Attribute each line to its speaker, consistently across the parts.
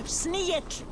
Speaker 1: sneak!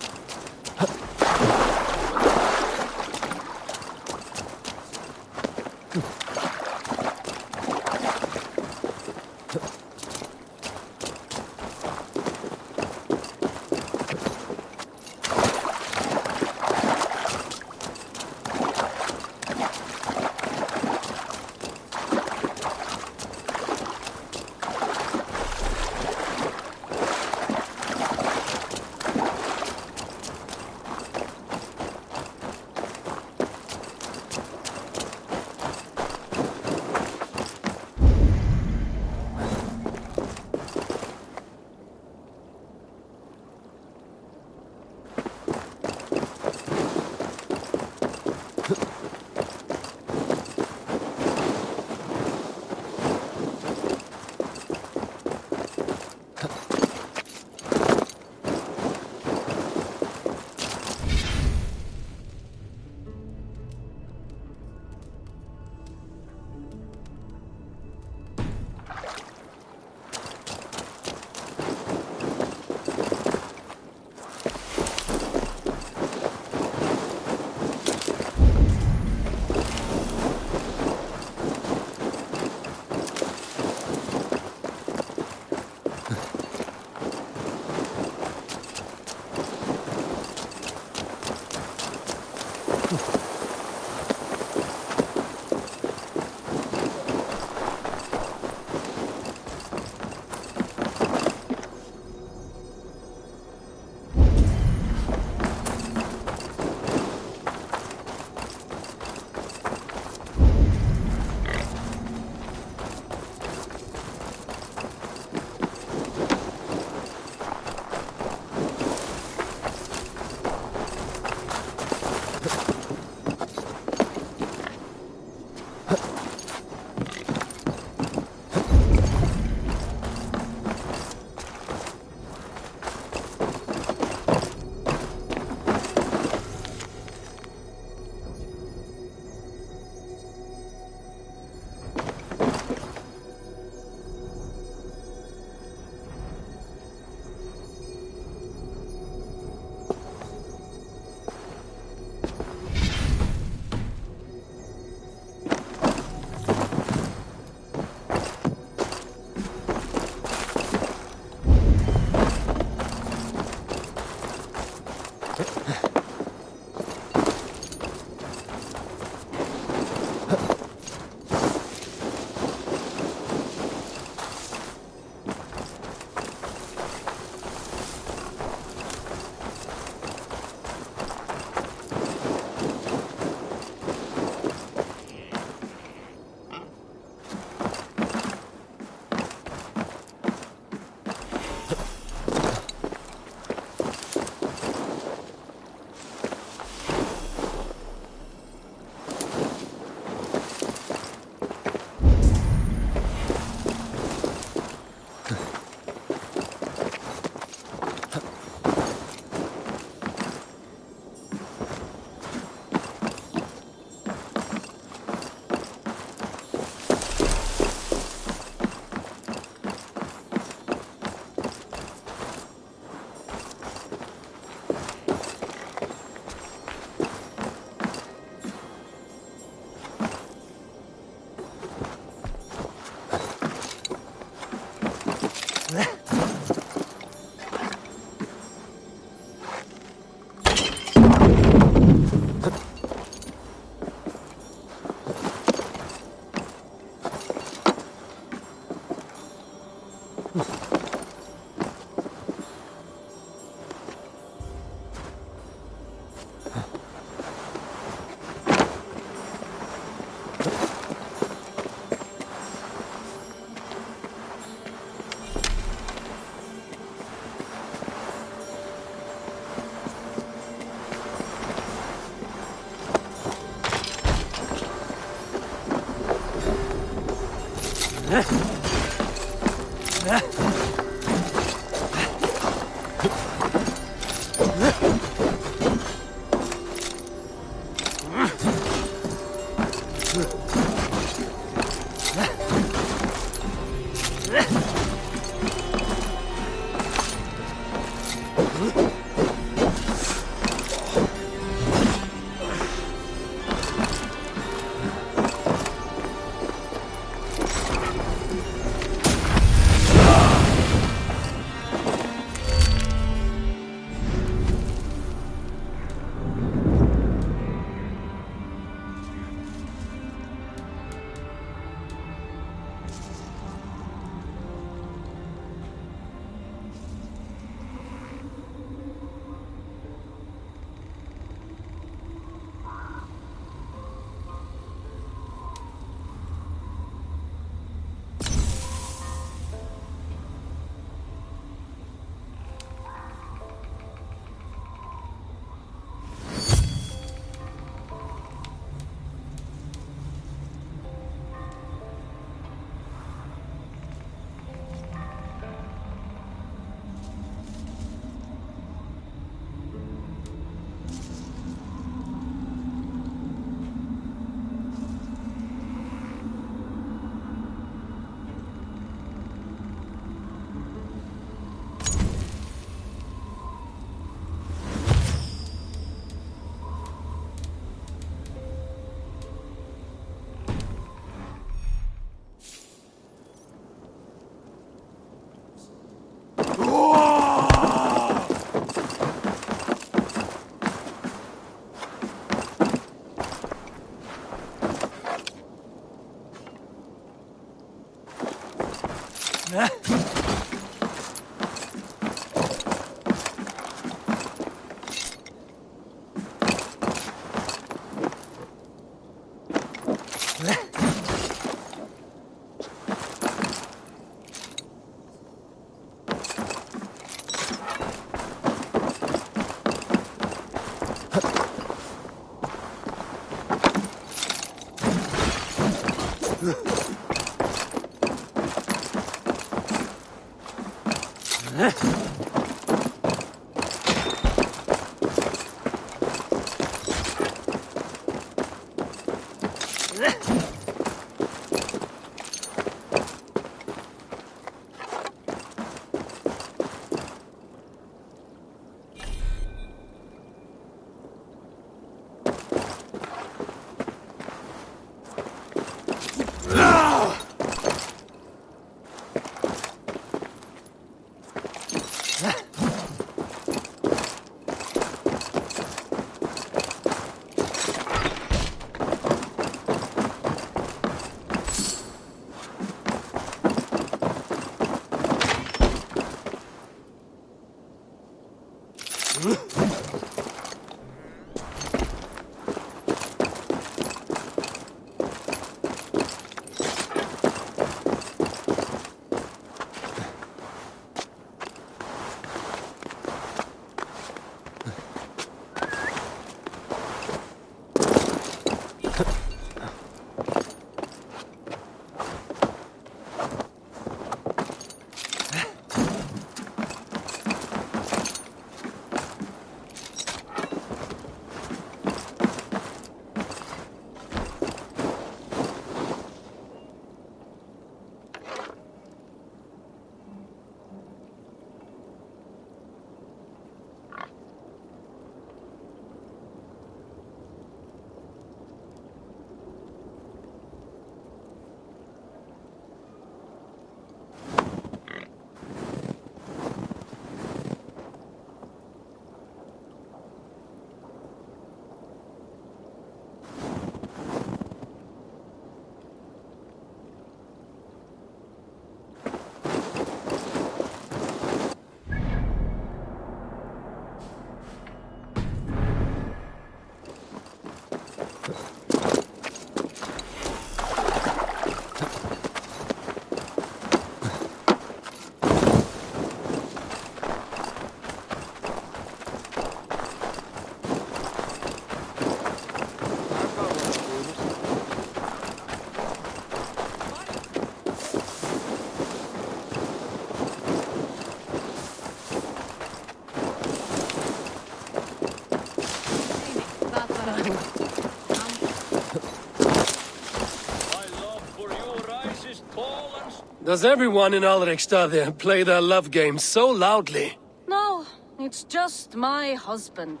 Speaker 1: Does everyone in Alrekstad play their love game so loudly?
Speaker 2: No, it's just my husband.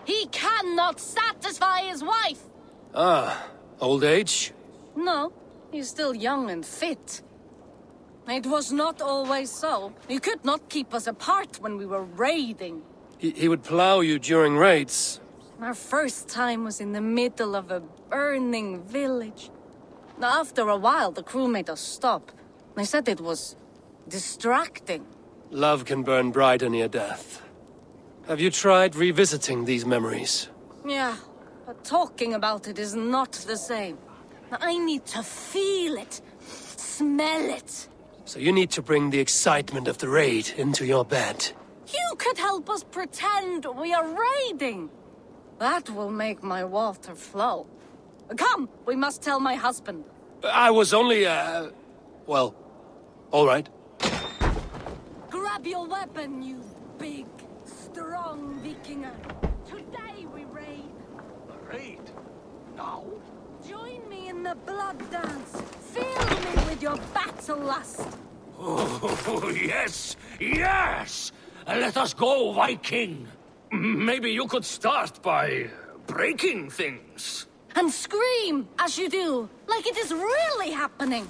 Speaker 2: He cannot satisfy his wife!
Speaker 1: Ah, old age?
Speaker 2: No, he's still young and fit. It was not always so. You could not keep us apart when we were raiding.
Speaker 1: He would plow you during raids.
Speaker 2: Our first time was in the middle of a burning village. After a while, the crew made us stop. They said it was distracting.
Speaker 1: Love can burn brighter near death. Have you tried revisiting these memories?
Speaker 2: Yeah, but talking about it is not the same. I need to feel it, smell it.
Speaker 1: So you need to bring the excitement of the raid into your bed.
Speaker 2: You could help us pretend we are raiding. That will make my water flow. Come, we must tell my husband.
Speaker 1: I was only, well, all right.
Speaker 2: Grab your weapon, you big, strong Vikinger. Today we raid.
Speaker 3: A raid? Now?
Speaker 2: Join me in the blood dance. Fill me with your battle lust.
Speaker 3: Oh, yes! Yes! Let us go, Viking! Maybe you could start by breaking things.
Speaker 2: And scream as you do, like it is really happening.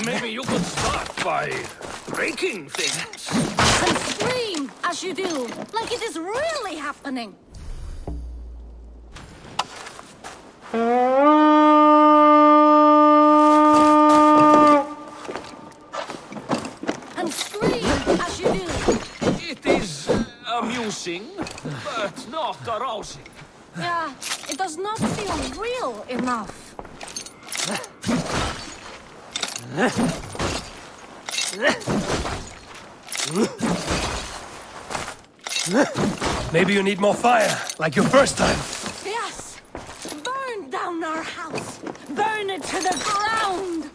Speaker 3: Maybe you could start by breaking things.
Speaker 2: And scream as you do, like it is really happening. And scream as you do.
Speaker 3: It is amusing, but not arousing.
Speaker 2: Yeah, it does not feel real enough.
Speaker 1: Maybe you need more fire, like your first time.
Speaker 2: Yes! Burn down our house! Burn it to the ground!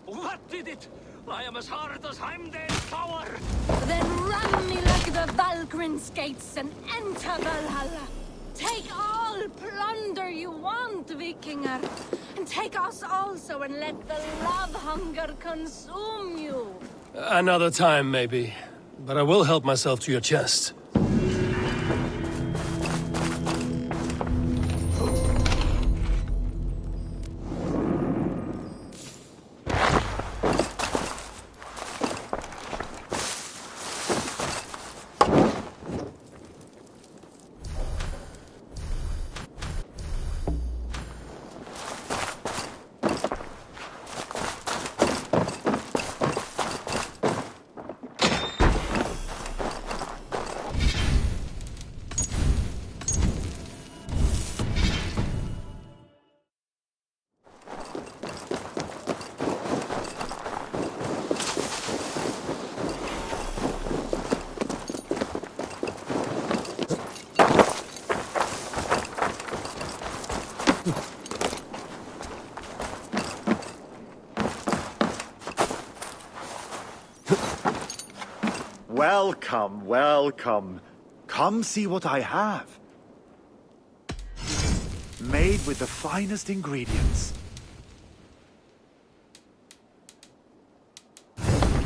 Speaker 3: What did it? I am as hard as Heimdall's power.
Speaker 2: Then run me like the Valkyrin's gates and enter Valhalla. Take all plunder you want, Vikinger. And take us also and let the love hunger consume you.
Speaker 1: Another time, maybe. But I will help myself to your chest.
Speaker 4: Welcome, welcome. Come see what I have. Made with the finest ingredients.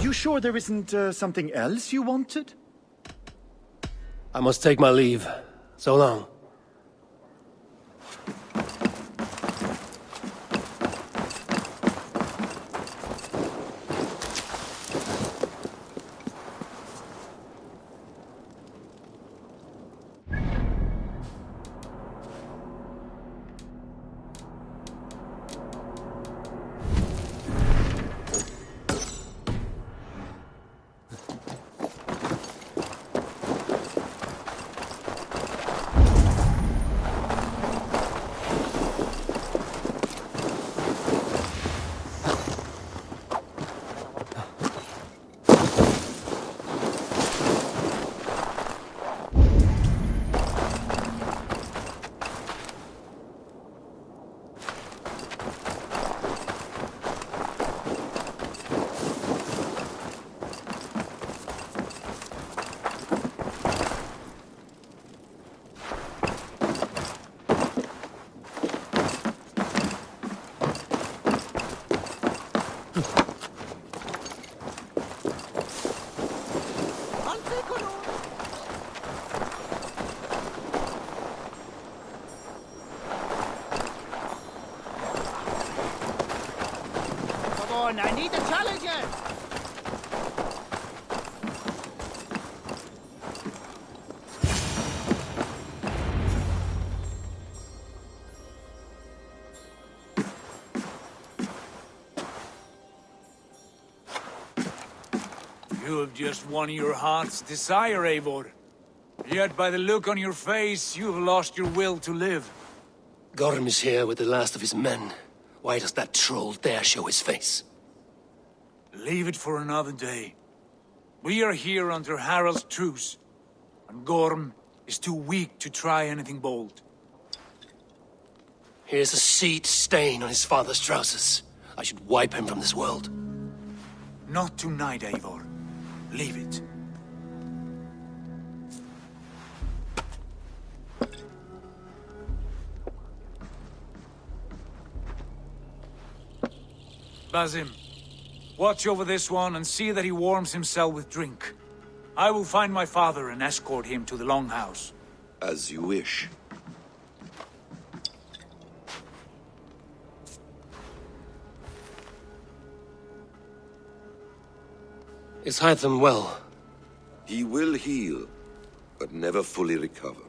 Speaker 4: you sure there isn't something else you wanted?
Speaker 1: I must take my leave. So long.
Speaker 5: Come on, I need a challenger!
Speaker 6: You have just won your heart's desire, Eivor. Yet by the look on your face, you have lost your will to live.
Speaker 1: Gorm is here with the last of his men. Why does that troll dare show his face?
Speaker 6: Leave it for another day. We are here under Harald's truce, and Gorm is too weak to try anything bold.
Speaker 1: Here's a seed stain on his father's trousers. I should wipe him from this world.
Speaker 6: Not tonight, Eivor. Leave it. Basim, watch over this one and see that he warms himself with drink. I will find my father and escort him to the Longhouse.
Speaker 7: As you wish.
Speaker 1: Is Hytham well?
Speaker 7: He will heal, but never fully recover.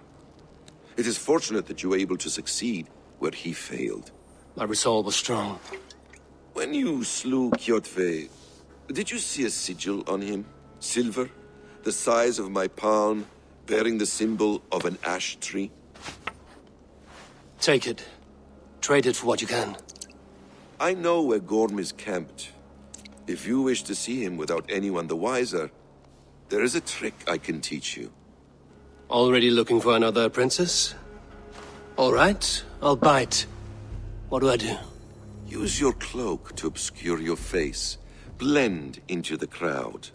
Speaker 7: It is fortunate that you were able to succeed where he failed.
Speaker 1: My resolve was strong.
Speaker 7: When you slew Kjotve, did you see a sigil on him? Silver, the size of my palm, bearing the symbol of an ash tree?
Speaker 1: Take it. Trade it for what you can.
Speaker 7: I know where Gorm is camped. If you wish to see him without anyone the wiser, there is a trick I can teach you.
Speaker 1: Already looking for another princess? All right, I'll bite. What do I do?
Speaker 7: Use your cloak to obscure your face. Blend into the crowd.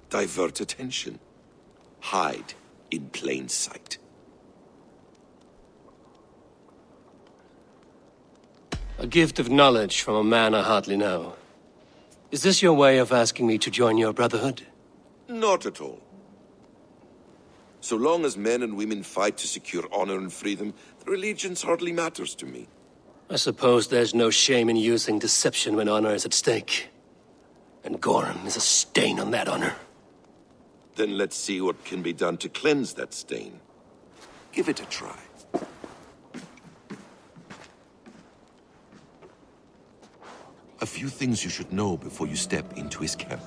Speaker 7: Divert attention. Hide in plain sight.
Speaker 1: A gift of knowledge from a man I hardly know. Is this your way of asking me to join your brotherhood?
Speaker 7: Not at all. So long as men and women fight to secure honor and freedom, their allegiance hardly matters to me.
Speaker 1: I suppose there's no shame in using deception when honor is at stake. And Gorm is a stain on that honor.
Speaker 7: Then let's see what can be done to cleanse that stain. Give it a try. A few things you should know before you step into his camp.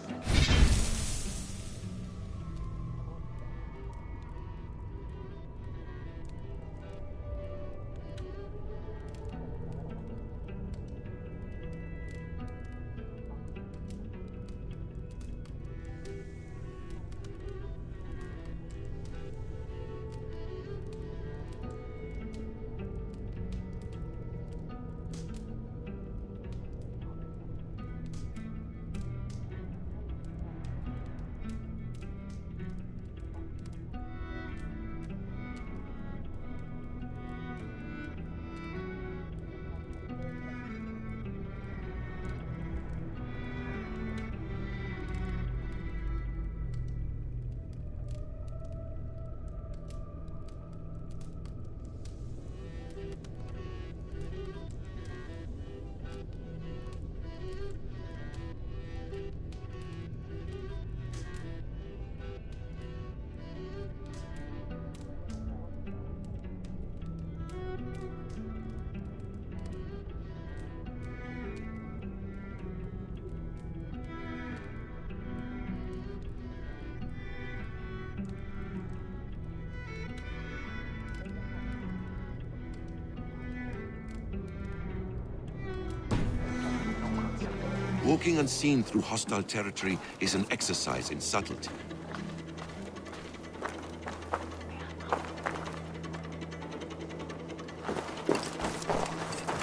Speaker 7: Walking unseen through hostile territory is an exercise in subtlety.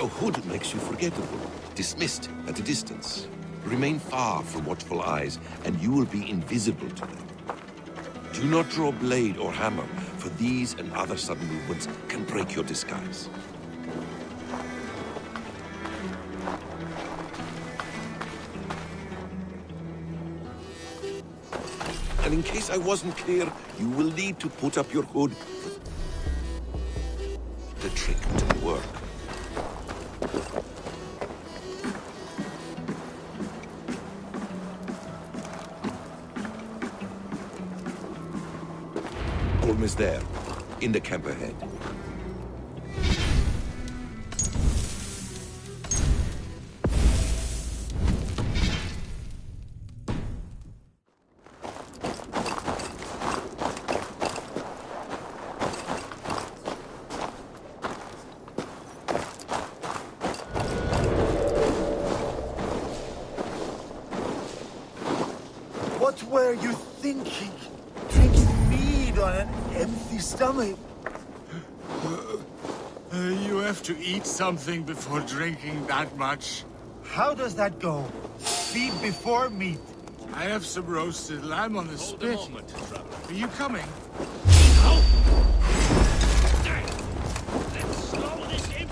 Speaker 7: A hood makes you forgettable, dismissed at a distance. Remain far from watchful eyes, and you will be invisible to them. Do not draw blade or hammer, for these and other sudden movements can break your disguise. And in case I wasn't clear, you will need to put up your hood for the trick to work. Orm is there, in the camp ahead.
Speaker 4: What were you thinking? Drinking mead on an empty stomach?
Speaker 6: You have to eat something before drinking that much.
Speaker 4: How does that go? Feed before meat.
Speaker 6: I have some roasted lamb on the
Speaker 3: Hold a
Speaker 6: spit.
Speaker 3: moment, traveler.
Speaker 6: Are you coming?
Speaker 3: Let's slow this in.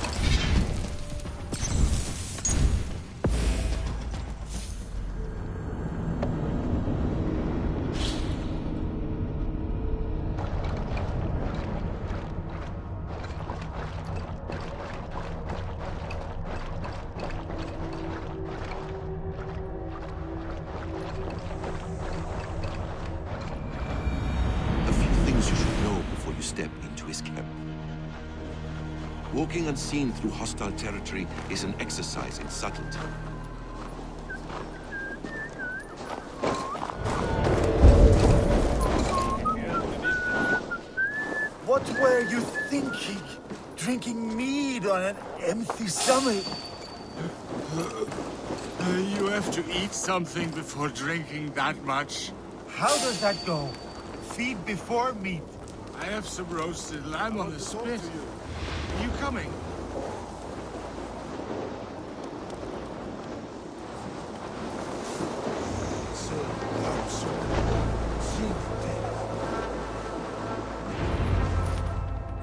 Speaker 7: A few things you should know before you step into his camp. Walking unseen through hostile territory is an exercise in subtlety.
Speaker 4: What were you thinking? Drinking mead on an empty stomach?
Speaker 6: You have to eat something before drinking that much.
Speaker 4: How does that go? Feed before meat.
Speaker 6: I have some roasted lamb on the spit. Are you coming?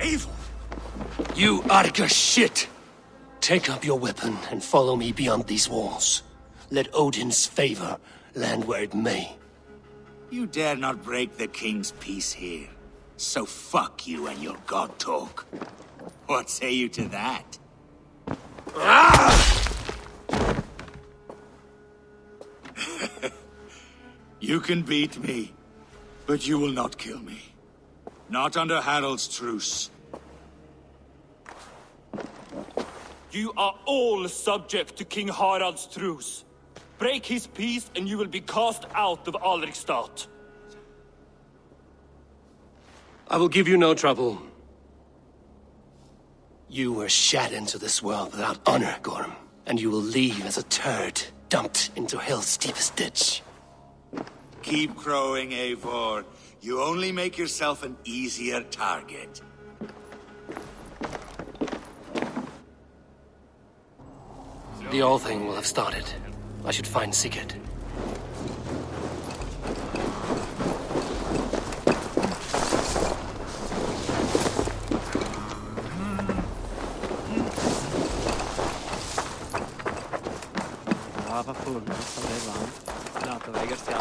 Speaker 1: Evil! You Arga shit! Take up your weapon and follow me beyond these walls. Let Odin's favor land where it may.
Speaker 5: You dare not break the king's peace here. So fuck you and your god talk. What say you to that? You can beat me, but you will not kill me. Not under Harald's truce.
Speaker 8: You are all subject to King Harald's truce. Break his peace and you will be cast out of Alrikstad.
Speaker 1: I will give you no trouble. You were shat into this world without honor, Gorm, and you will leave as a turd dumped into hell's deepest ditch.
Speaker 5: Keep crowing, Eivor. You only make yourself an easier target.
Speaker 1: The All-Thing will have started. I should find Sigurd.
Speaker 9: Var full av det varmt. Klart att väger ska.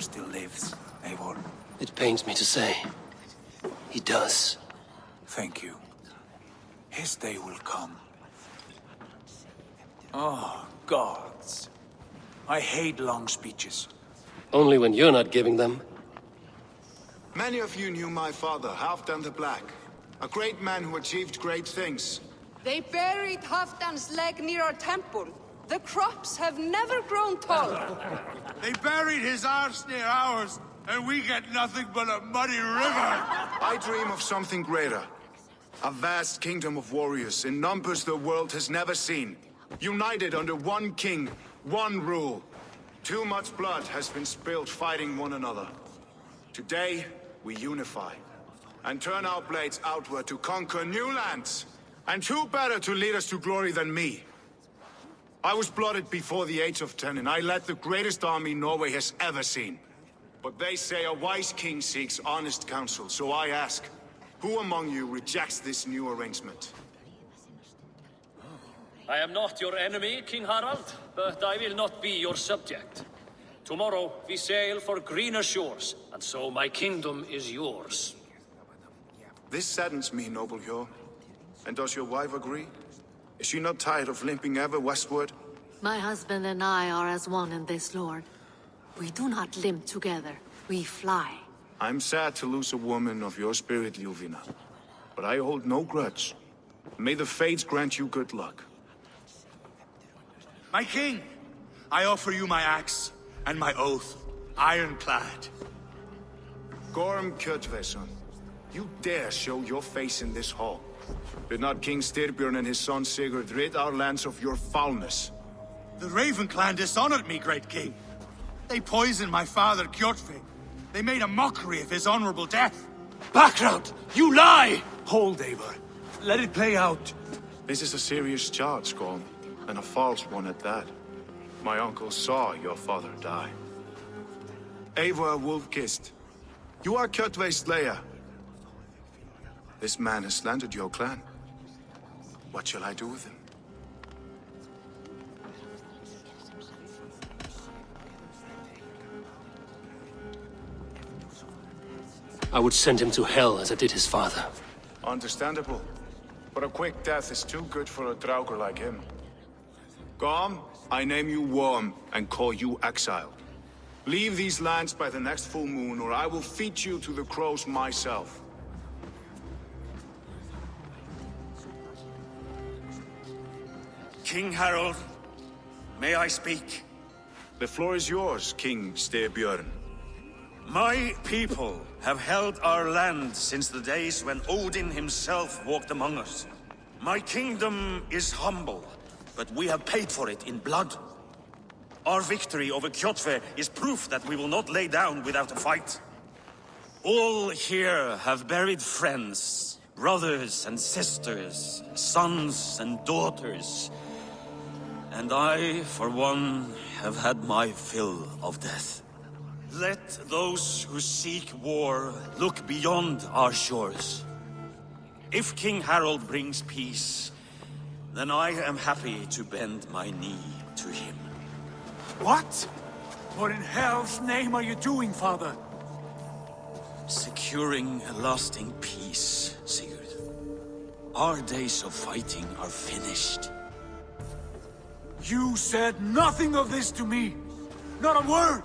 Speaker 6: still lives, Eivor.
Speaker 1: It pains me to say. He does.
Speaker 6: Thank you. His day will come. Oh, gods. I hate long speeches.
Speaker 1: Only when you're not giving them.
Speaker 10: Many of you knew my father, Halfdan the Black. A great man who achieved great things.
Speaker 11: They buried Halfdan's leg near our temple. The crops have never grown taller.
Speaker 4: They buried his arse near ours, and we get nothing but a muddy river.
Speaker 10: I dream of something greater. A vast kingdom of warriors in numbers the world has never seen. United under one king, one rule. Too much blood has been spilled fighting one another. Today, we unify. And turn our blades outward to conquer new lands. And who better to lead us to glory than me? I was blooded before the age of 10, and I led the greatest army Norway has ever seen. But they say a wise king seeks honest counsel, so I ask, who among you rejects this new arrangement?
Speaker 3: I am not your enemy, King Harald, but I will not be your subject. Tomorrow we sail for greener shores, and so my kingdom is yours.
Speaker 10: This saddens me, noble Hjor. And does your wife agree? Is she not tired of limping ever westward?
Speaker 12: My husband and I are as one in this, Lord. We do not limp together. We fly.
Speaker 10: I'm sad to lose a woman of your spirit, Ljuvina. But I hold no grudge. May the fates grant you good luck.
Speaker 4: My king, I offer you my axe and my oath, ironclad.
Speaker 10: Gorm Kjotveson, you dare show your face in this hall. Did not King Styrbjörn and his son Sigurd rid our lands of your foulness?
Speaker 4: The Raven clan dishonored me, great king. They poisoned my father, Kjotve. They made a mockery of his honorable death.
Speaker 1: Background! You lie!
Speaker 4: Hold, Eivor. Let it play out.
Speaker 10: This is a serious charge, Gorm, and a false one at that. My uncle saw your father die. Eivor Wolf-Kissed, you are Kjotve's slayer. This man has slandered your clan. What shall I do with him?
Speaker 1: I would send him to hell as I did his father.
Speaker 10: Understandable. But a quick death is too good for a Draugr like him. Gorm, I name you Worm and call you exiled. Leave these lands by the next full moon, or I will feed you to the crows myself.
Speaker 13: King Harald, may I speak?
Speaker 10: The floor is yours, King Styrbjörn.
Speaker 13: My people have held our land since the days when Odin himself walked among us. My kingdom is humble, but we have paid for it in blood. Our victory over Kjotve is proof that we will not lay down without a fight. All here have buried friends, brothers and sisters, sons and daughters. And I, for one, have had my fill of death. Let those who seek war look beyond our shores. If King Harald brings peace, then I am happy to bend my knee to him.
Speaker 6: What? What in hell's name are you doing, father?
Speaker 13: Securing a lasting peace, Sigurd. Our days of fighting are finished.
Speaker 6: You said nothing of this to me. Not a word.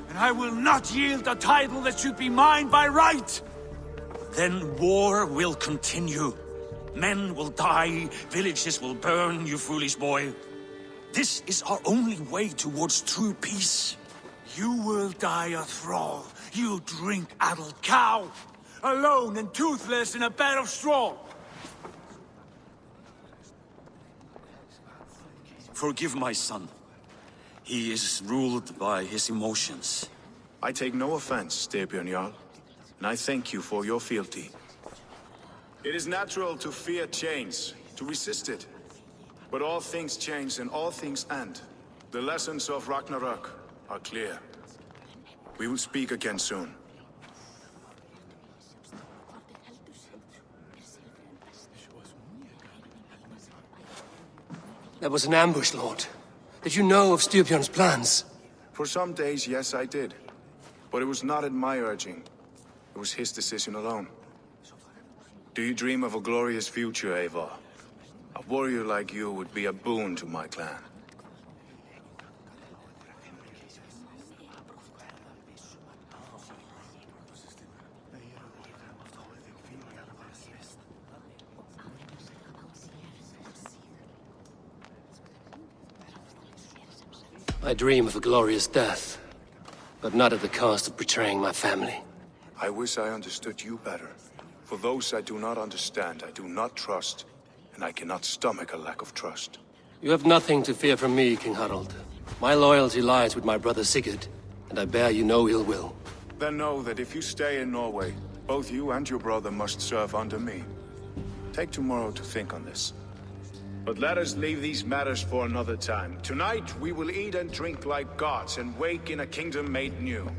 Speaker 6: And I will not yield a title that should be mine by right.
Speaker 13: Then war will continue. Men will die, villages will burn, you foolish boy. This is our only way towards true peace.
Speaker 6: You will die a thrall. You drink-addled cow. Alone and toothless in a bed of straw.
Speaker 13: Forgive my son. He is ruled by his emotions.
Speaker 10: I take no offense, Styrbjörn Jarl, and I thank you for your fealty. It is natural to fear change, to resist it. But all things change and all things end. The lessons of Ragnarok are clear. We will speak again soon.
Speaker 1: That was an ambush, Lord. Did you know of Styrbjörn's plans?
Speaker 10: For some days, yes, I did. But it was not at my urging. It was his decision alone. Do you dream of a glorious future, Eivor? A warrior like you would be a boon to my clan.
Speaker 1: I dream of a glorious death, but not at the cost of betraying my family.
Speaker 10: I wish I understood you better. For those I do not understand, I do not trust, and I cannot stomach a lack of trust.
Speaker 1: You have nothing to fear from me, King Harald. My loyalty lies with my brother Sigurd, and I bear you no ill will.
Speaker 10: Then know that if you stay in Norway, both you and your brother must serve under me. Take tomorrow to think on this. But let us leave these matters for another time. Tonight, we will eat and drink like gods and wake in a kingdom made new.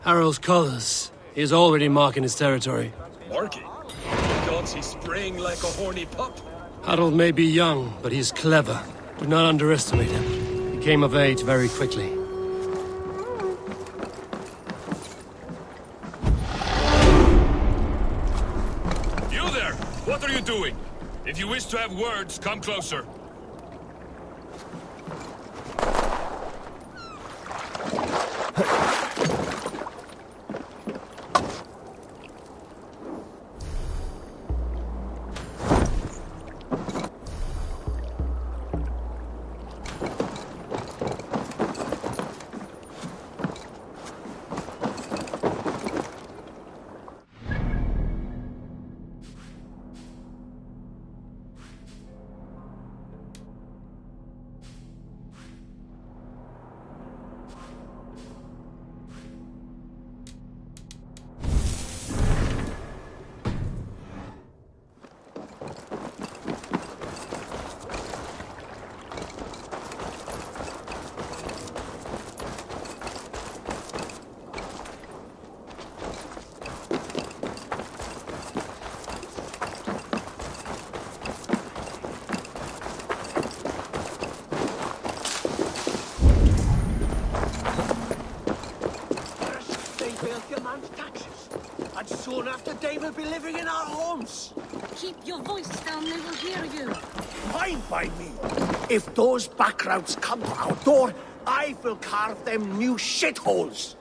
Speaker 1: Harald's colors. He is already marking his territory.
Speaker 14: Marking? The gods, he's spraying like a horny pup.
Speaker 1: Harald may be young, but he's clever. Do not underestimate him. He came of age very quickly.
Speaker 14: You there! What are you doing? If you wish to have words, come closer.
Speaker 1: And soon after they will be living in our homes.
Speaker 2: Keep your voice down, they will hear you.
Speaker 1: Fine by me. If those backgrounds come to our door, I will carve them new shitholes.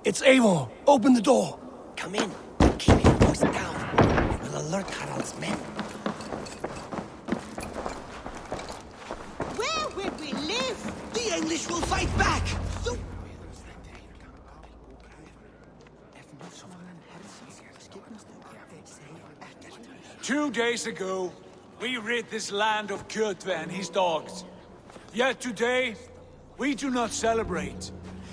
Speaker 1: It's Eivor. Open the door.
Speaker 15: Come in. Keep your voice down. It will alert Harald's men.
Speaker 16: Where will we live?
Speaker 15: The English will fight back!
Speaker 6: 2 days ago, we rid this land of Kjotve and his dogs. Yet today, we do not celebrate.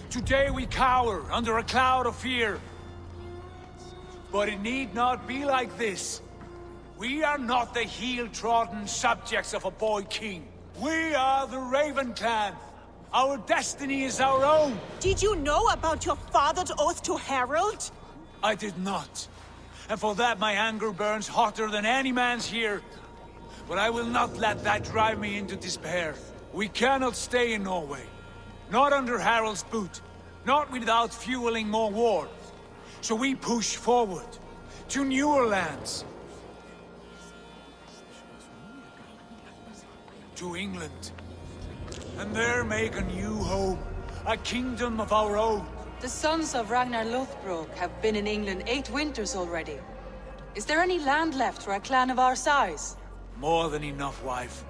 Speaker 6: Today we cower under a cloud of fear. But it need not be like this. We are not the heel-trodden subjects of a boy king. We are the Raven clan. Our destiny is our own.
Speaker 16: Did you know about your father's oath to Harald?
Speaker 6: I did not. And for that my anger burns hotter than any man's here. But I will not let that drive me into despair. We cannot stay in Norway. Not under Harald's boot. Not without fueling more war. So we push forward. To newer lands. To England. and there make a new home. A kingdom of our own.
Speaker 11: The sons of Ragnar Lothbrok have been in England 8 winters already. Is there any land left for a clan of our size?
Speaker 6: More than enough, wife.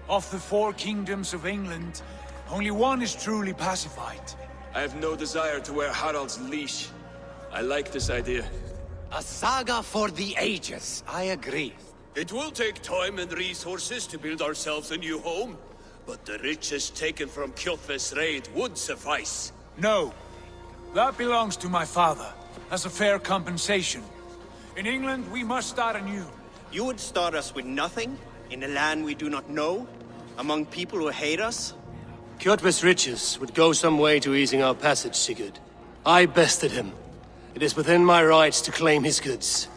Speaker 6: Of the 4 kingdoms of England, only one is truly pacified.
Speaker 17: I have no desire to wear Harald's leash. I like this idea.
Speaker 15: A saga for the ages, I agree.
Speaker 1: It will take time and resources to build ourselves a new home, but the riches taken from Kjotve's raid would suffice.
Speaker 6: No. That belongs to my father, as a fair compensation. In England, we must start anew.
Speaker 15: You would start us with nothing? In a land we do not know? Among people who hate us?
Speaker 1: Kjotve's riches would go some way to easing our passage, Sigurd. I bested him. It is within my rights to claim his goods.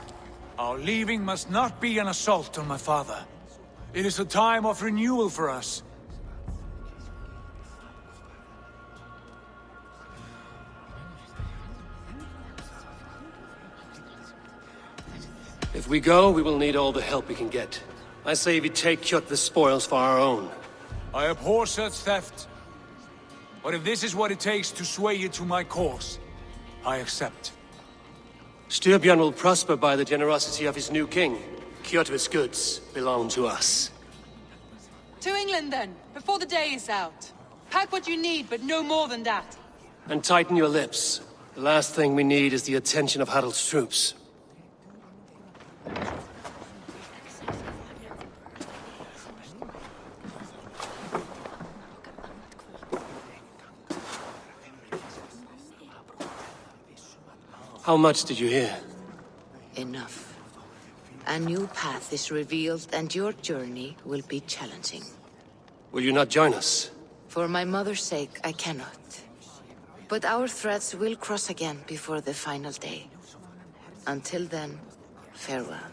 Speaker 6: Our leaving must not be an assault on my father. It is a time of renewal for us.
Speaker 1: If we go, we will need all the help we can get. I say we take Kjotve's spoils for our own.
Speaker 6: I abhor such theft. But if this is what it takes to sway you to my cause, I accept.
Speaker 1: Styrbjörn will prosper by the generosity of his new king. Kjotve's goods belong to us.
Speaker 11: To England then, before the day is out. Pack what you need, but no more than that.
Speaker 1: And tighten your lips. The last thing we need is the attention of Harald's troops. How much did you hear?
Speaker 18: Enough. A new path is revealed and your journey will be challenging.
Speaker 1: Will you not join us?
Speaker 18: For my mother's sake, I cannot. But our threads will cross again before the final day. Until then, farewell.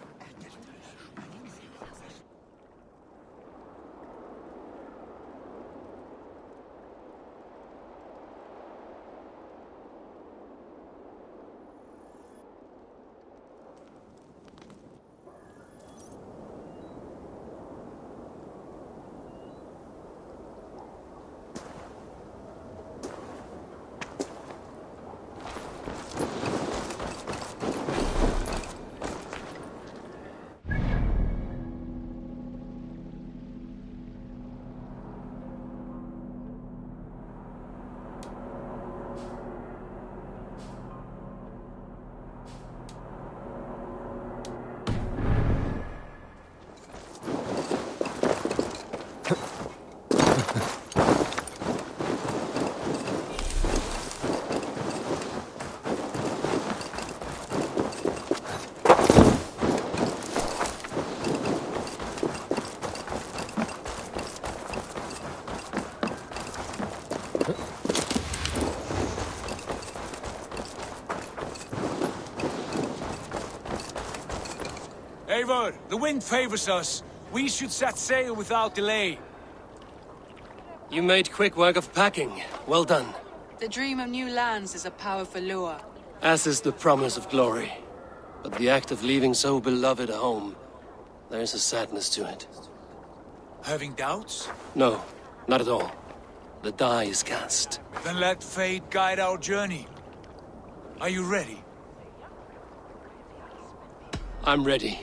Speaker 6: Eivor, the wind favors us. We should set sail without delay.
Speaker 1: You made quick work of packing. Well done.
Speaker 11: The dream of new lands is a powerful lure.
Speaker 1: As is the promise of glory. But the act of leaving so beloved a home, there's a sadness to it.
Speaker 6: Having doubts?
Speaker 1: No, not at all. The die is cast.
Speaker 6: Then let fate guide our journey. Are you ready?
Speaker 1: I'm ready.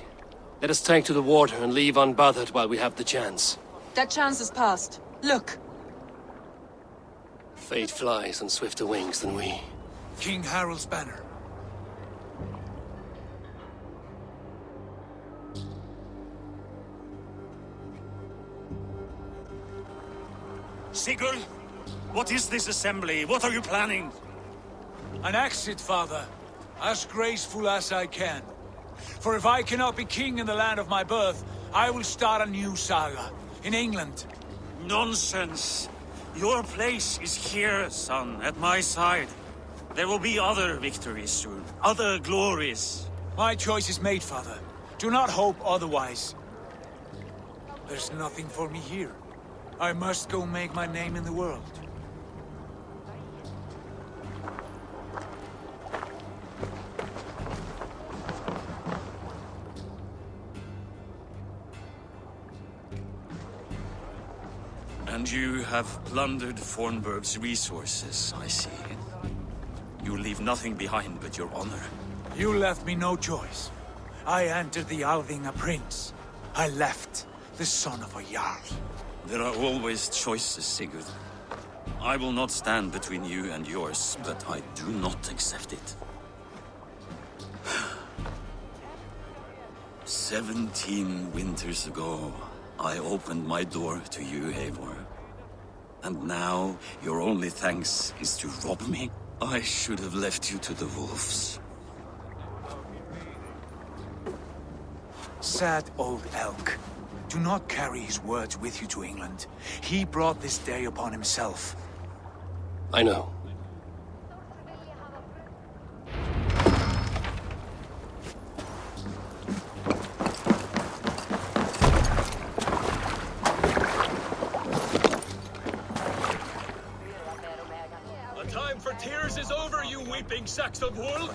Speaker 1: Let us take to the water and leave unbothered while we have the chance.
Speaker 11: That chance is past. Look!
Speaker 1: Fate flies on swifter wings than we.
Speaker 6: King Harald's banner.
Speaker 13: Sigurd, what is this assembly? What are you planning?
Speaker 6: An exit, father. As graceful as I can. For if I cannot be king in the land of my birth, I will start a new saga. In England.
Speaker 13: Nonsense. Your place is here, son, at my side. There will be other victories soon. Other glories.
Speaker 6: My choice is made, father. Do not hope otherwise. There's nothing for me here. I must go make my name in the world.
Speaker 13: And you have plundered Fornburg's resources, I see. You leave nothing behind but your honor.
Speaker 6: You left me no choice. I entered the Alving a prince. I left the son of a Jarl.
Speaker 13: There are always choices, Sigurd. I will not stand between you and yours, but I do not accept it. 17 winters ago, I opened my door to you, Eivor. And now, your only thanks is to rob me? I should have left you to the wolves.
Speaker 6: Sad old elk. Do not carry his words with you to England. He brought this day upon himself.
Speaker 1: I know.
Speaker 14: The time for tears is over, you weeping sacks of wool!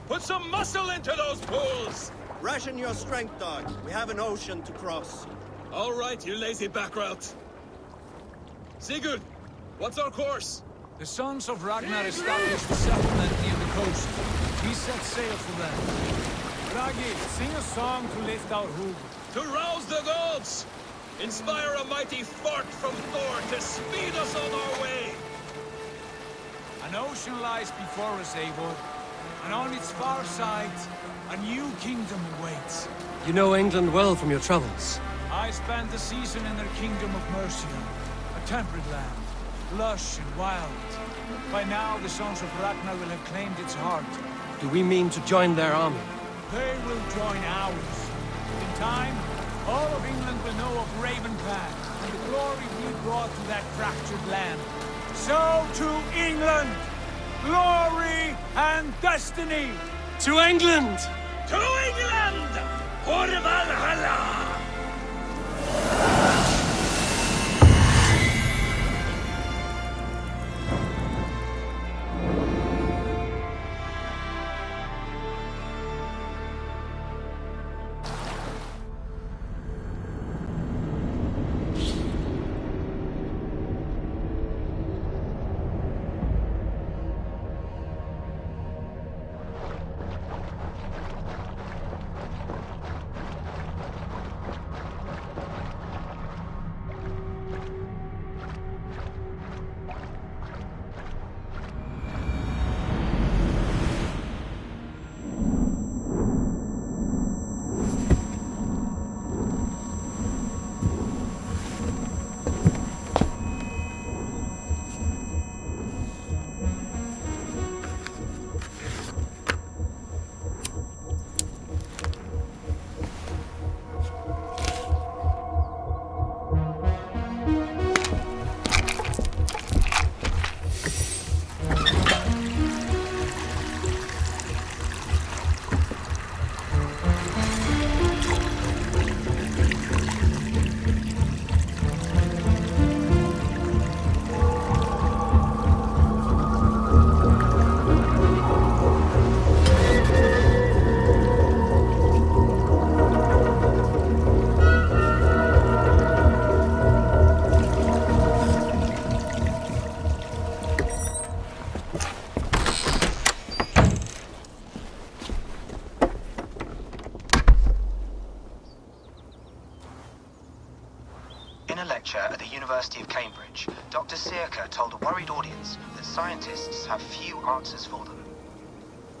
Speaker 14: Put some muscle into those pools!
Speaker 15: Ration your strength, dog. We have an ocean to cross.
Speaker 14: All right, you lazy backrout. Sigurd, what's our course?
Speaker 6: The sons of Ragnar established a settlement near the coast. We set sail for them. Ragi, sing a song to lift our hoof.
Speaker 14: To rouse the gods! Inspire a mighty fart from Thor to speed us on our way!
Speaker 6: An ocean lies before us, Eivor. And on its far side, a new kingdom awaits.
Speaker 1: You know England well from your travels.
Speaker 6: I spent a season in their kingdom of Mercia. A temperate land, lush and wild. By now, the sons of Ragnar will have claimed its heart.
Speaker 1: Do we mean to join their army?
Speaker 6: They will join ours. In time, all of England will know of Raven Path and the glory we brought to that fractured land. So to England! Glory and destiny!
Speaker 1: To England!
Speaker 14: To England! For Valhalla!
Speaker 19: In a lecture at the University of Cambridge, Dr. Sirka told a worried audience that scientists have few answers for them.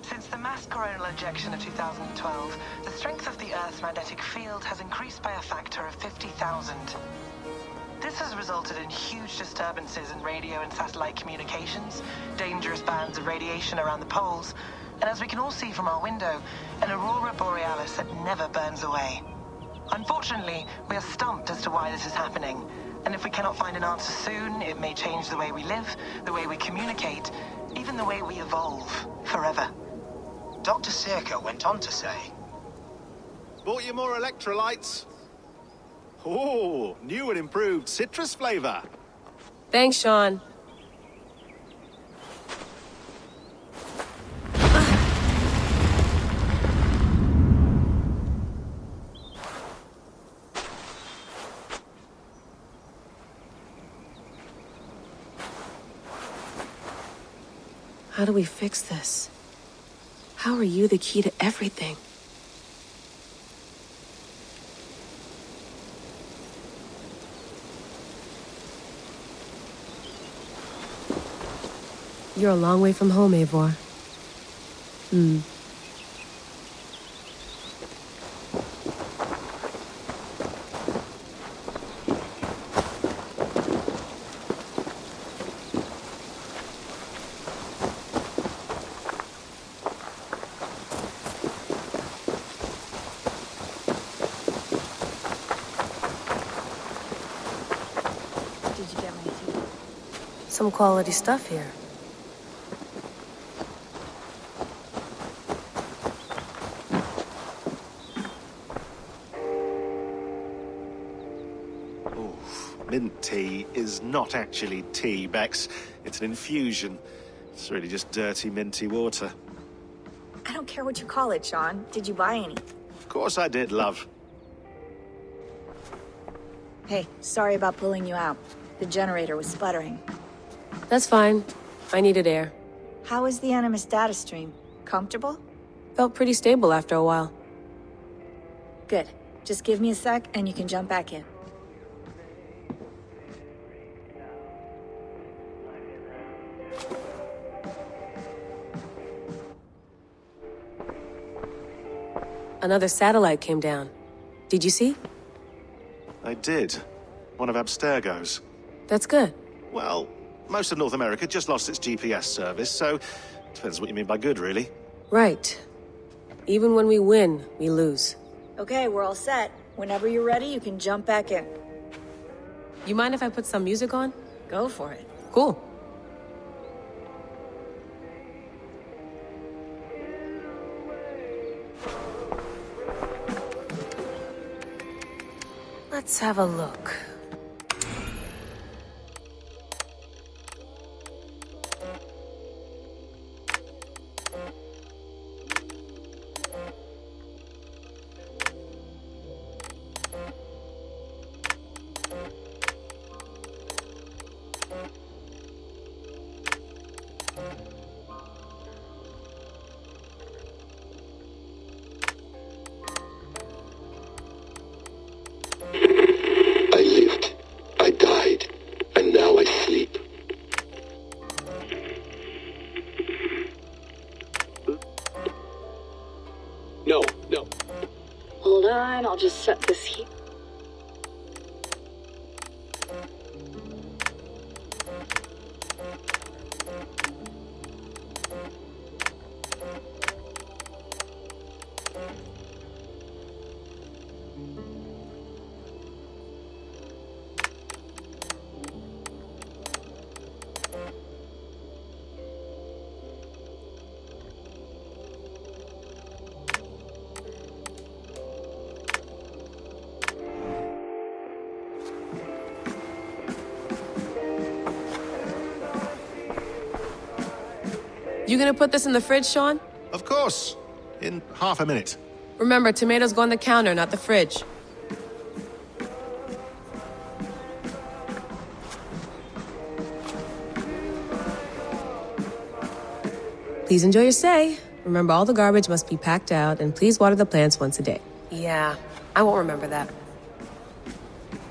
Speaker 20: Since the mass coronal ejection of 2012, the strength of the Earth's magnetic field has increased by a factor of 50,000. This has resulted in huge disturbances in radio and satellite communications, dangerous bands of radiation around the poles, and as we can all see from our window, an aurora borealis that never burns away. Unfortunately, we are stumped as to why this is happening, and if we cannot find an answer soon, it may change the way we live, the way we communicate, even the way we evolve, forever.
Speaker 19: Dr. Sirka went on to say,
Speaker 21: "Bought you more electrolytes? Oh, new and improved citrus flavor."
Speaker 22: Thanks, Sean. How do we fix this? How are you the key to everything? You're a long way from home, Eivor.
Speaker 2: Did you get my tea?
Speaker 22: Some quality stuff here.
Speaker 21: Mint tea is not actually tea, Bex. It's an infusion. It's really just dirty, minty water.
Speaker 7: I don't care what you call it, Sean. Did you buy any?
Speaker 21: Of course I did, love.
Speaker 7: Hey, sorry about pulling you out. The generator was sputtering.
Speaker 22: That's fine. I needed air.
Speaker 7: How is the Animus data stream? Comfortable?
Speaker 22: Felt pretty stable after a while.
Speaker 7: Good. Just give me a sec and you can jump back in.
Speaker 22: Another satellite came down. Did you see?
Speaker 21: I did. One of Abstergo's.
Speaker 22: That's good.
Speaker 21: Well, most of North America just lost its GPS service, so depends what you mean by good, really.
Speaker 22: Right. Even when we win, we lose.
Speaker 7: Okay, we're all set. Whenever you're ready, you can jump back in.
Speaker 22: You mind if I put some music on?
Speaker 7: Go for it.
Speaker 22: Cool. Let's have a look.
Speaker 7: Hold on, I'll just set this heat.
Speaker 22: You gonna put this in the fridge, Sean?
Speaker 21: Of course. In half a minute.
Speaker 22: Remember, tomatoes go on the counter, not the fridge. Please enjoy your stay. Remember, all the garbage must be packed out, and please water the plants once a day. Yeah, I won't remember that.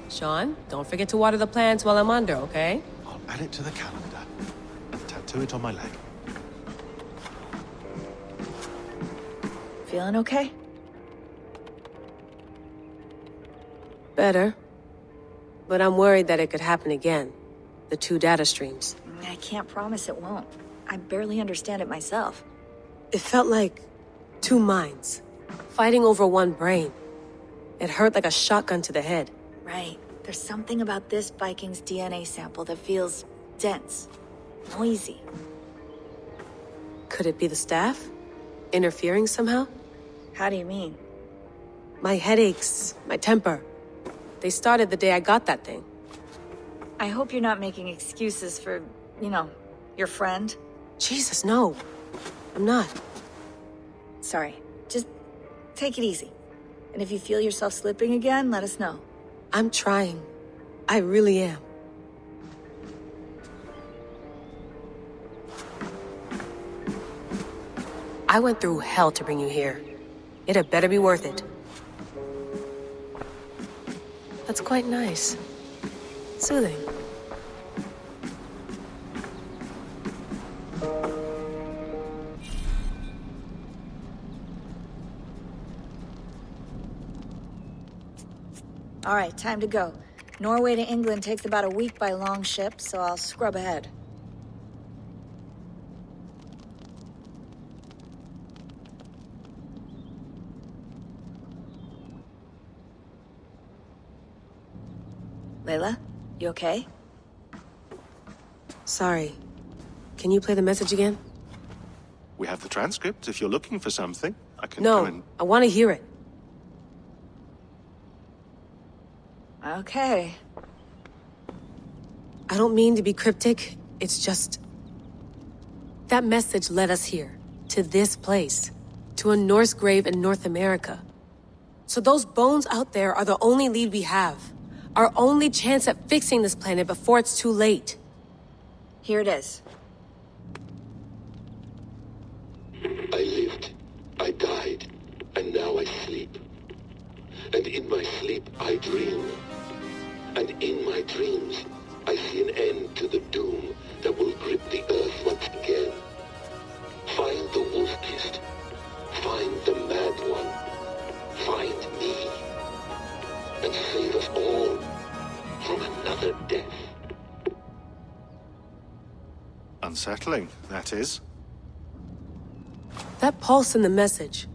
Speaker 22: Sean, don't forget to water the plants while I'm under, okay?
Speaker 21: I'll add it to the calendar and tattoo it on my leg.
Speaker 7: Feeling okay?
Speaker 22: Better. But I'm worried that it could happen again. The two data streams.
Speaker 7: I can't promise it won't. I barely understand it myself.
Speaker 22: It felt like two minds, fighting over one brain. It hurt like a shotgun to the head.
Speaker 7: Right. There's something about this Viking's DNA sample that feels dense, noisy.
Speaker 22: Could it be the staff? Interfering somehow?
Speaker 7: How do you mean?
Speaker 22: My headaches, my temper. They started the day I got that thing.
Speaker 7: I hope you're not making excuses for, you know, your friend.
Speaker 22: Jesus, no. I'm not.
Speaker 7: Sorry. Just take it easy. And if you feel yourself slipping again, let us know.
Speaker 22: I'm trying. I really am. I went through hell to bring you here. It had better be worth it. That's quite nice. Soothing.
Speaker 7: All right, time to go. Norway to England takes about a week by long ship, so I'll scrub ahead. Layla, you okay?
Speaker 22: Sorry. Can you play the message again?
Speaker 21: We have the transcript. If you're looking for something, I can
Speaker 22: No,
Speaker 21: come and...
Speaker 22: I want to hear it.
Speaker 7: Okay.
Speaker 22: I don't mean to be cryptic. It's just... That message led us here. To this place. To a Norse grave in North America. So those bones out there are the only lead we have. Our only chance at fixing this planet before it's too late.
Speaker 7: Here it is.
Speaker 5: I lived, I died, and now I sleep. And in my sleep I dream. And in my dreams I see an end to the doom that will grip the earth once again. Find the wolf-kissed. Find the mad one. Find me. And save us all from another death.
Speaker 21: Unsettling, that is.
Speaker 22: That pulse in the message.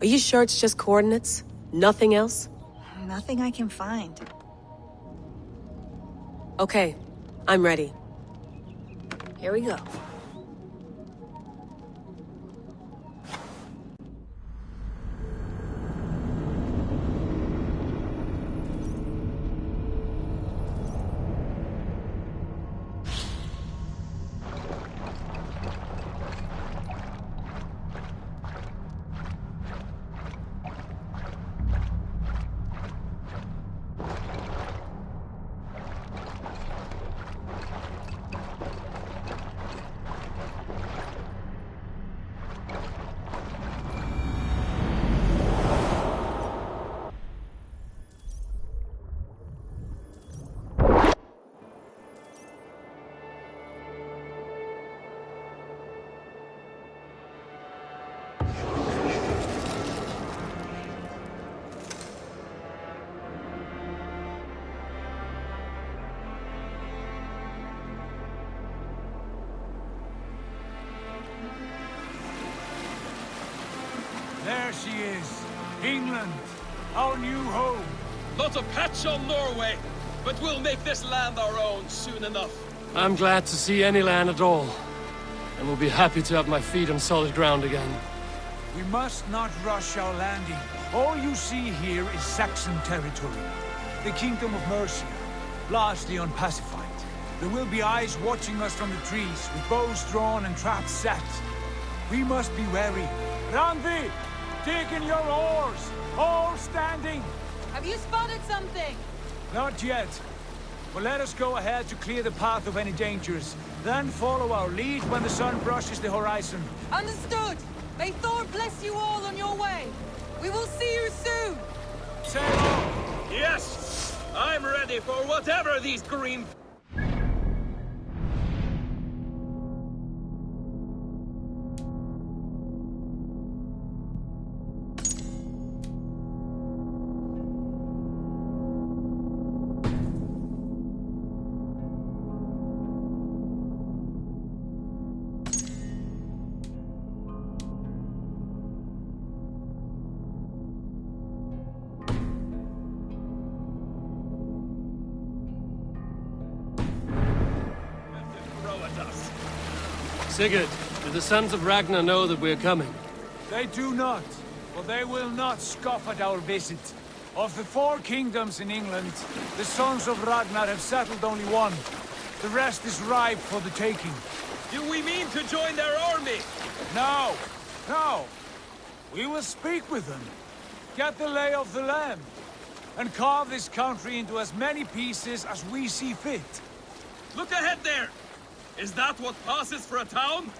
Speaker 22: Are you sure it's just coordinates? Nothing else?
Speaker 7: Nothing I can find.
Speaker 22: Okay, I'm ready.
Speaker 7: Here we go.
Speaker 6: There she is. England, our new home.
Speaker 14: Not a patch on Norway, but we'll make this land our own soon enough.
Speaker 1: I'm glad to see any land at all. And will be happy to have my feet on solid ground again.
Speaker 6: We must not rush our landing. All you see here is Saxon territory. The Kingdom of Mercia, largely unpacified. There will be eyes watching us from the trees, with bows drawn and traps set. We must be wary. Randvi, dig in your oars! All standing!
Speaker 11: Have you spotted something?
Speaker 6: Not yet. But let us go ahead to clear the path of any dangers. Then follow our lead when the sun brushes the horizon.
Speaker 11: Understood! May Thor bless you all on your way! We will see you soon!
Speaker 6: Sail on!
Speaker 14: Yes! I'm ready for whatever these green...
Speaker 1: Sigurd, do the sons of Ragnar know that we're coming?
Speaker 6: They do not, but they will not scoff at our visit. Of the 4 kingdoms in England, the sons of Ragnar have settled only one. The rest is ripe for the taking.
Speaker 14: Do we mean to join their army?
Speaker 6: No, no. We will speak with them, get the lay of the land, and carve this country into as many pieces as we see fit.
Speaker 14: Look ahead there! Is that what passes for a town?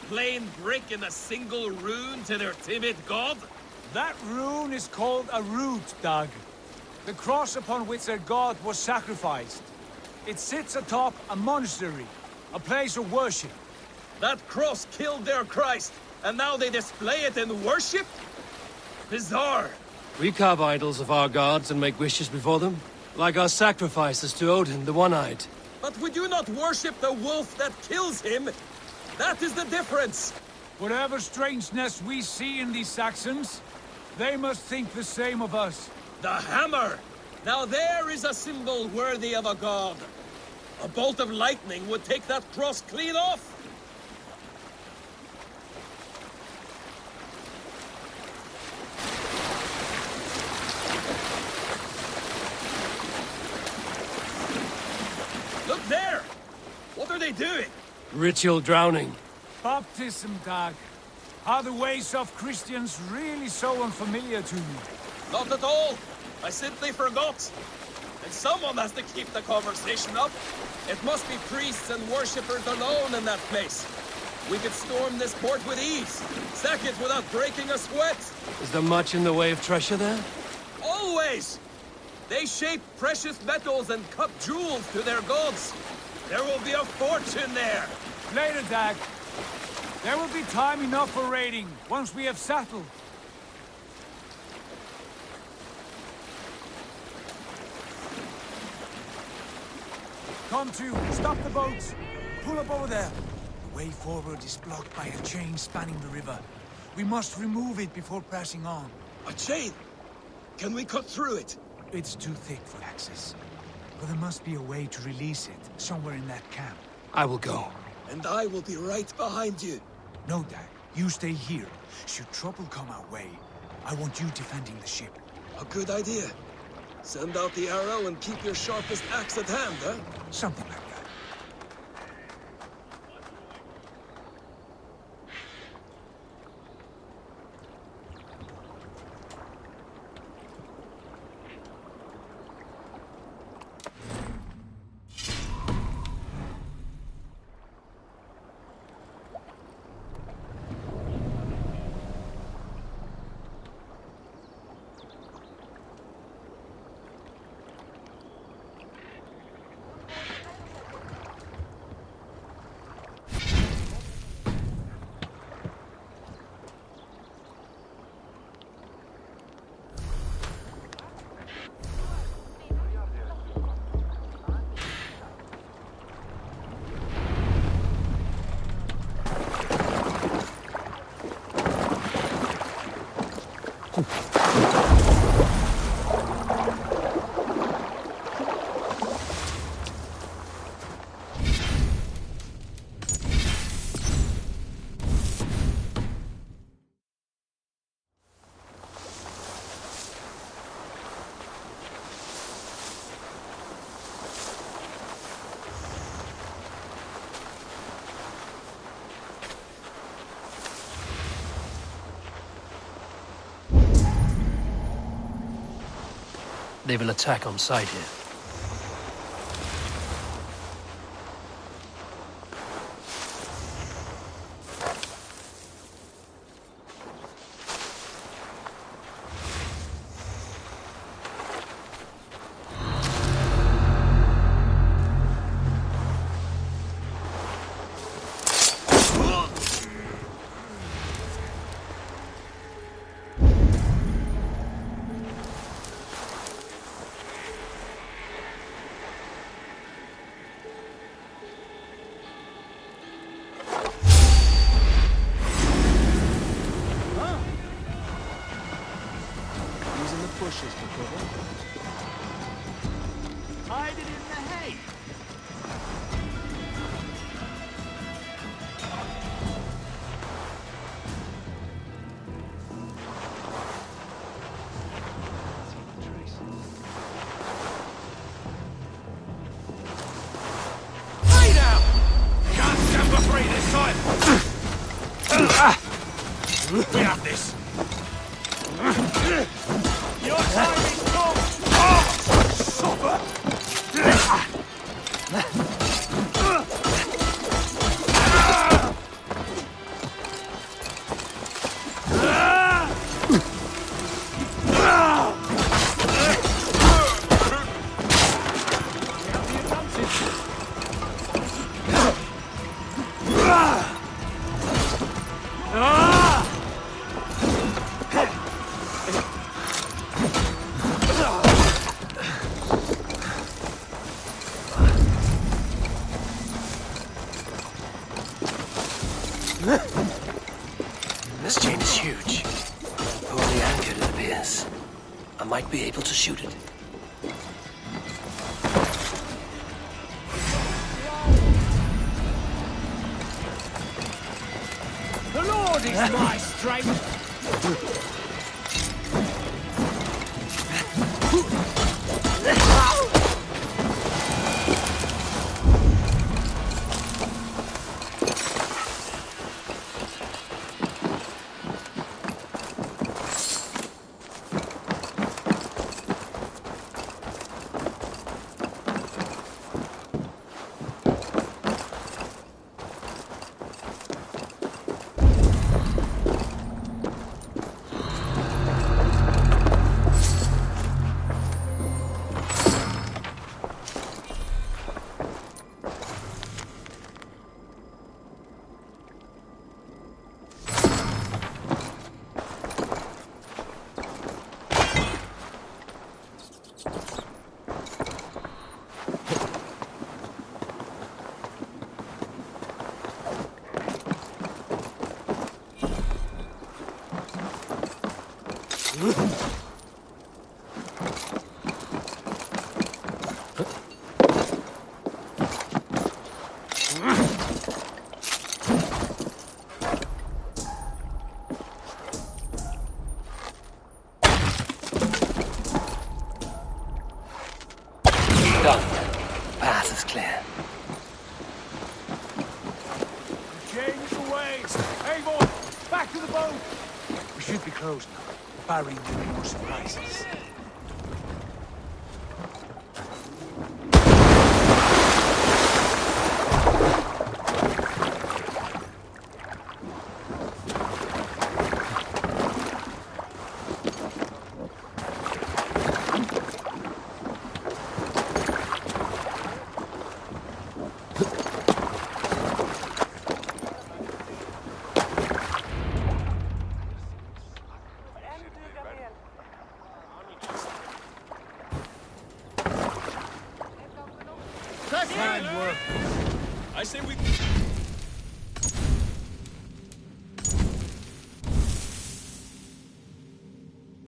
Speaker 14: plain brick in a single rune to their timid god?
Speaker 6: That rune is called a root, Doug. The cross upon which their god was sacrificed. It sits atop a monastery, a place of worship.
Speaker 14: That cross killed their Christ, and now they display it in worship? Bizarre.
Speaker 1: We carve idols of our gods and make wishes before them, like our sacrifices to Odin, the One-Eyed.
Speaker 14: But we do not worship the wolf that kills him. That is the difference.
Speaker 6: Whatever strangeness we see in these Saxons, they must think the same of us.
Speaker 14: The hammer! Now there is a symbol worthy of a god. A bolt of lightning would take that cross clean off. Look there! What are they doing?
Speaker 1: Ritual drowning.
Speaker 6: Baptism, Doug. Are the ways of Christians really so unfamiliar to you?
Speaker 14: Not at all. I simply forgot. And someone has to keep the conversation up. It must be priests and worshippers alone in that place. We could storm this port with ease. Sack it without breaking a sweat.
Speaker 1: Is there much in the way of treasure there?
Speaker 14: Always! They shape precious metals and cut jewels to their gods. There will be a fortune there.
Speaker 6: Later, Dag. There will be time enough for raiding, once we have settled. Come to, stop the boats. Pull up over there. The way forward is blocked by a chain spanning the river. We must remove it before pressing on.
Speaker 14: A chain? Can we cut through it?
Speaker 6: It's too thick for access. But there must be a way to release it, somewhere in that camp.
Speaker 1: I will go.
Speaker 14: And I will be right behind you.
Speaker 6: No, Dag. You stay here. Should trouble come our way, I want you defending the ship.
Speaker 14: A good idea. Send out the arrow and keep your sharpest axe at hand, huh?
Speaker 6: Something like that.
Speaker 1: They will attack on sight here.
Speaker 8: bushes for cover. Hide it in the hay.
Speaker 14: Lay down! Can't stand for free this time! We have this. Your time is come! Supper!
Speaker 6: Blood is my strength!
Speaker 1: Done. Path is clear.
Speaker 6: Change the ways! Hey, boy! Back to the boat! We should be close now. Barry will be more surprises.
Speaker 14: I say we...